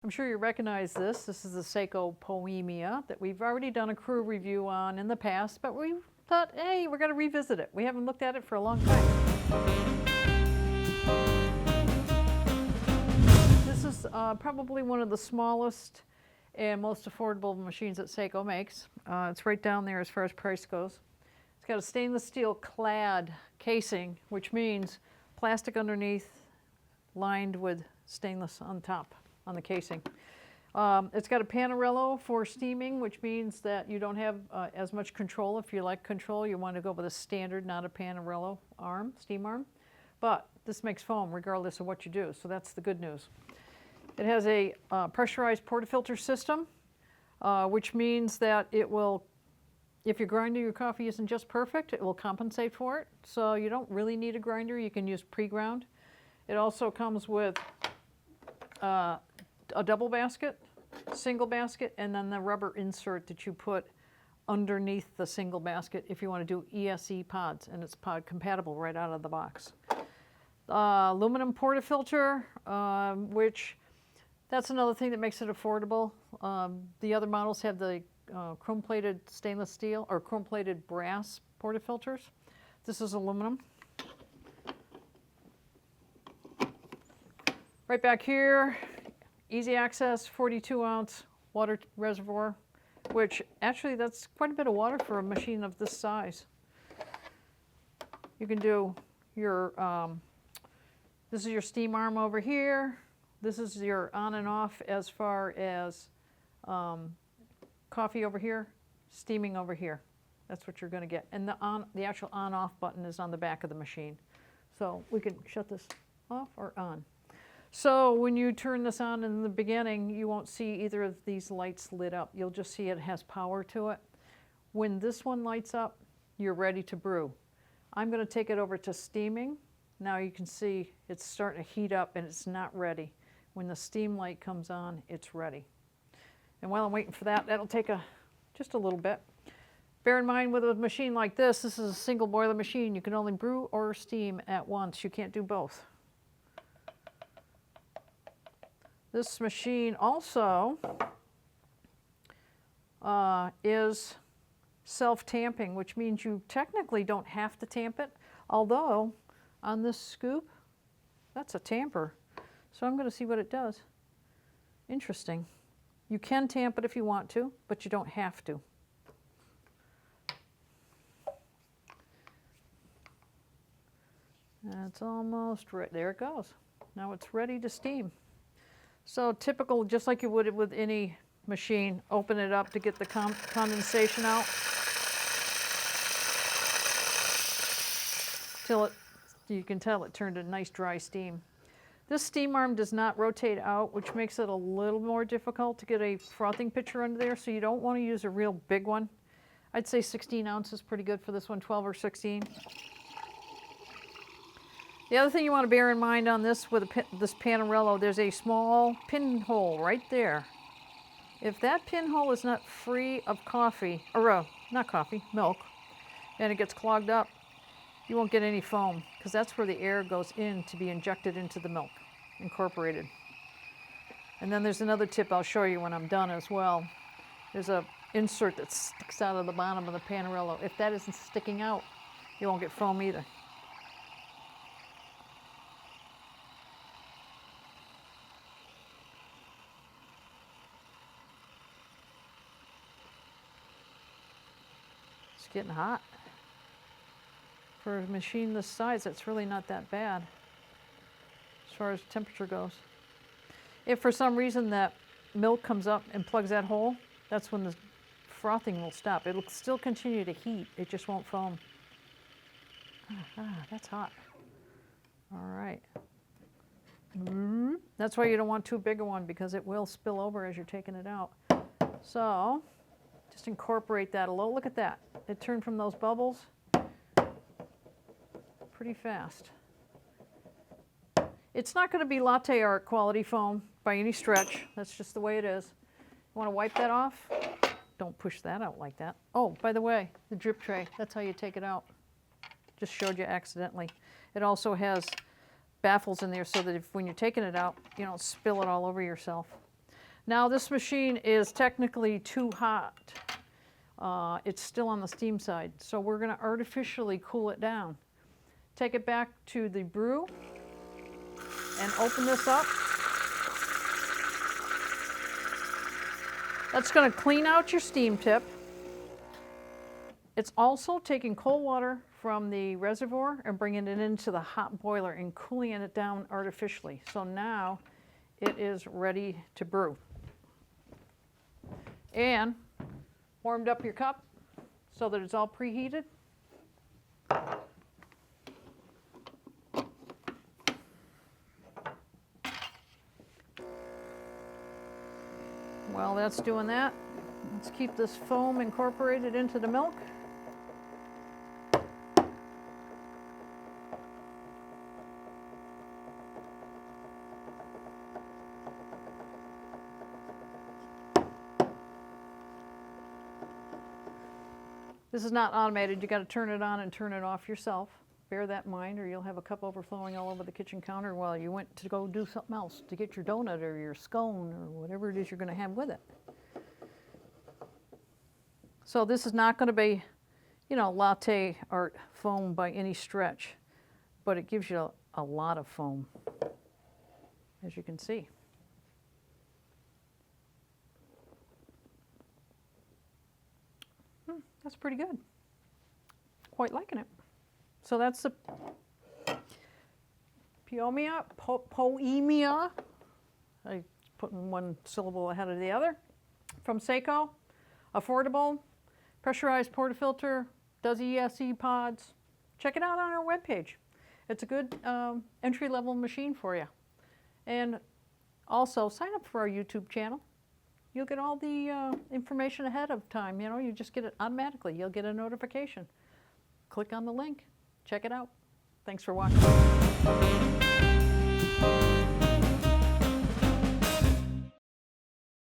I'm sure you recognize this. This is the Saeco Poemia that we've already done a crew review on in the past, but we thought, hey, we're going to revisit it. We haven't looked at it for a long time. This is probably one of the smallest and most affordable machines that Saeco makes. It's right down there as far as price goes. It's got a stainless steel clad casing, which means plastic underneath, lined with stainless on top on the casing. It's got a panarello for steaming, which means that you don't have as much control. If you like control, you want to go with a standard, not a panarello arm, steam arm. But this makes foam regardless of what you do, so that's the good news. It has a pressurized portafilter system, which means that it will, if your grinder, your coffee isn't just perfect, it will compensate for it. So you don't really need a grinder. You can use pre-ground. It also comes with a double basket, single basket, and then the rubber insert that you put underneath the single basket if you want to do ESE pods, and it's pod compatible right out of the box. Aluminum portafilter, which that's another thing that makes it affordable. The other models have the chrome-plated stainless steel or chrome-plated brass portafilters. This is aluminum. Right back here, easy access, 42-ounce water reservoir, which actually that's quite a bit of water for a machine of this size. You can do your, this is your steam arm over here. This is your on and off as far as coffee over here, steaming over here. That's what you're going to get. And the actual on-off button is on the back of the machine. So we can shut this off or on. So when you turn this on in the beginning, you won't see either of these lights lit up. You'll just see it has power to it. When this one lights up, you're ready to brew. I'm going to take it over to steaming. Now you can see it's starting to heat up and it's not ready. When the steam light comes on, it's ready. And while I'm waiting for that, that'll take just a little bit. Bear in mind with a machine like this is a single boiler machine. You can only brew or steam at once. You can't do both. This machine also is self-tamping, which means you technically don't have to tamp it, although on this scoop, that's a tamper. So I'm going to see what it does. Interesting. You can tamp it if you want to, but you don't have to. That's almost right. There it goes. Now it's ready to steam. So typical, just like you would with any machine, open it up to get the condensation out. You can tell it turned a nice dry steam. This steam arm does not rotate out, which makes it a little more difficult to get a frothing pitcher under there, so you don't want to use a real big one. I'd say 16 ounces is pretty good for this one, 12 or 16. The other thing you want to bear in mind on this with this panarello, there's a small pinhole right there. If that pinhole is not free of coffee, or not coffee, milk, and it gets clogged up, you won't get any foam, because that's where the air goes in to be injected into the milk, incorporated. And then there's another tip I'll show you when I'm done as well. There's an insert that sticks out of the bottom of the panarello. If that isn't sticking out, you won't get foam either. It's getting hot. For a machine this size, it's really not that bad as far as temperature goes. If for some reason that milk comes up and plugs that hole, that's when the frothing will stop. It'll still continue to heat, it just won't foam. That's hot. All right. That's why you don't want too big a one, because it will spill over as you're taking it out. So just incorporate that a little. Look at that. It turned from those bubbles pretty fast. It's not going to be latte art quality foam by any stretch. That's just the way it is. You want to wipe that off? Don't push that out like that. Oh, by the way, the drip tray, that's how you take it out. Just showed you accidentally. It also has baffles in there so that when you're taking it out, you don't spill it all over yourself. Now this machine is technically too hot. It's still on the steam side, so we're going to artificially cool it down. Take it back to the brew and open this up. That's going to clean out your steam tip. It's also taking cold water from the reservoir and bringing it into the hot boiler and cooling it down artificially. So now it is ready to brew. And warmed up your cup so that it's all preheated. While that's doing that, let's keep this foam incorporated into the milk. This is not automated. You got to turn it on and turn it off yourself. Bear that in mind, or you'll have a cup overflowing all over the kitchen counter while you went to go do something else to get your donut or your scone or whatever it is you're going to have with it. So this is not going to be, you know, latte art foam by any stretch, but it gives you a lot of foam, as you can see. That's pretty good. Quite liking it. So that's the Poemia. I put one syllable ahead of the other. From Saeco. Affordable, pressurized portafilter, does ESE pods. Check it out on our webpage. It's a good entry-level machine for you. And also sign up for our YouTube channel. You'll get all the information ahead of time. You know, you just get it automatically. You'll get a notification. Click on the link. Check it out. Thanks for watching.